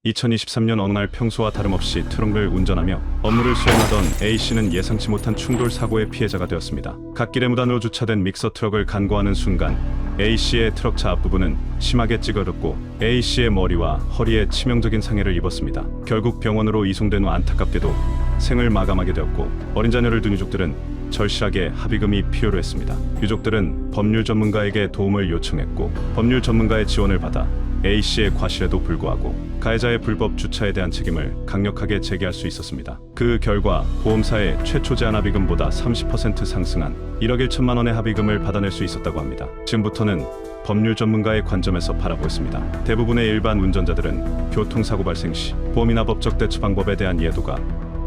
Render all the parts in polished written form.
2023년 어느 날 평소와 다름없이 트럭을 운전하며 업무를 수행하던 A씨는 예상치 못한 충돌 사고의 피해자가 되었습니다. 갓길에 무단으로 주차된 믹서 트럭을 간과하는 순간 A씨의 트럭차 앞부분은 심하게 찌그러졌고 A씨의 머리와 허리에 치명적인 상해를 입었습니다. 결국 병원으로 이송된 후 안타깝게도 생을 마감하게 되었고 어린 자녀를 둔 유족들은 절실하게 합의금이 필요로 했습니다. 유족들은 법률 전문가에게 도움을 요청했고 법률 전문가의 지원을 받아 A씨의 과실에도 불구하고 가해자의 불법 주차에 대한 책임을 강력하게 제기할 수 있었습니다. 그 결과 보험사의 최초 제한 합의금보다 30% 상승한 1억 1천만 원의 합의금을 받아낼 수 있었다고 합니다. 지금부터는 법률 전문가의 관점에서 바라보겠습니다. 대부분의 일반 운전자들은 교통사고 발생 시 보험이나 법적 대처 방법에 대한 이해도가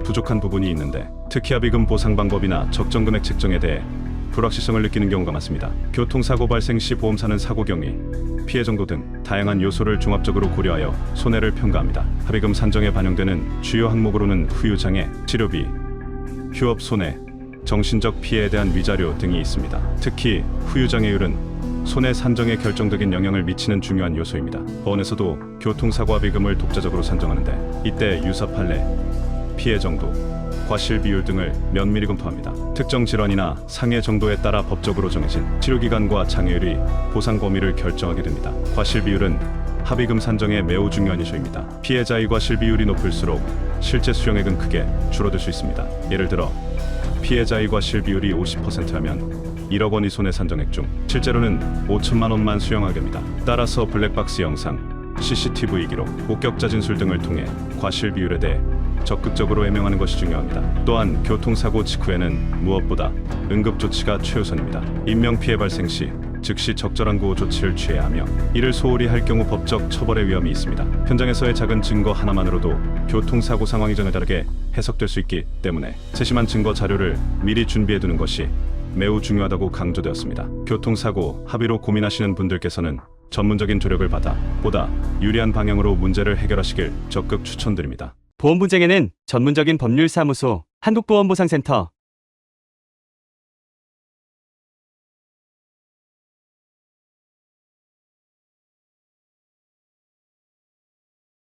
부족한 부분이 있는데 특히 합의금 보상 방법이나 적정 금액 책정에 대해 불확실성을 느끼는 경우가 많습니다. 교통사고 발생 시 보험사는 사고 경위, 피해 정도 등 다양한 요소를 종합적으로 고려하여 손해를 평가합니다. 합의금 산정에 반영되는 주요 항목으로는 후유장애, 치료비, 휴업 손해, 정신적 피해에 대한 위자료 등이 있습니다. 특히 후유장애율은 손해 산정에 결정적인 영향을 미치는 중요한 요소입니다. 법원에서도 교통사고 합의금을 독자적으로 산정하는데 이때 유사 판례, 피해 정도, 과실 비율 등을 면밀히 검토합니다. 특정 질환이나 상해 정도에 따라 법적으로 정해진 치료기간과 장애율이 보상 범위를 결정하게 됩니다. 과실 비율은 합의금 산정에 매우 중요한 요소입니다. 피해자의 과실 비율이 높을수록 실제 수령액은 크게 줄어들 수 있습니다. 예를 들어 피해자의 과실 비율이 50%라면 1억 원이 손해 산정액 중 실제로는 5천만 원만 수령하게 됩니다. 따라서 블랙박스 영상, CCTV 기록, 목격자 진술 등을 통해 과실 비율에 대해 적극적으로 해명하는 것이 중요합니다. 또한 교통사고 직후에는 무엇보다 응급조치가 최우선입니다. 인명피해 발생 시 즉시 적절한 구호 조치를 취해야 하며 이를 소홀히 할 경우 법적 처벌의 위험이 있습니다. 현장에서의 작은 증거 하나만으로도 교통사고 상황이 전혀 다르게 해석될 수 있기 때문에 세심한 증거 자료를 미리 준비해두는 것이 매우 중요하다고 강조되었습니다. 교통사고 합의로 고민하시는 분들께서는 전문적인 조력을 받아 보다 유리한 방향으로 문제를 해결하시길 적극 추천드립니다. 보험 분쟁에는 전문적인 법률사무소 한국보험보상센터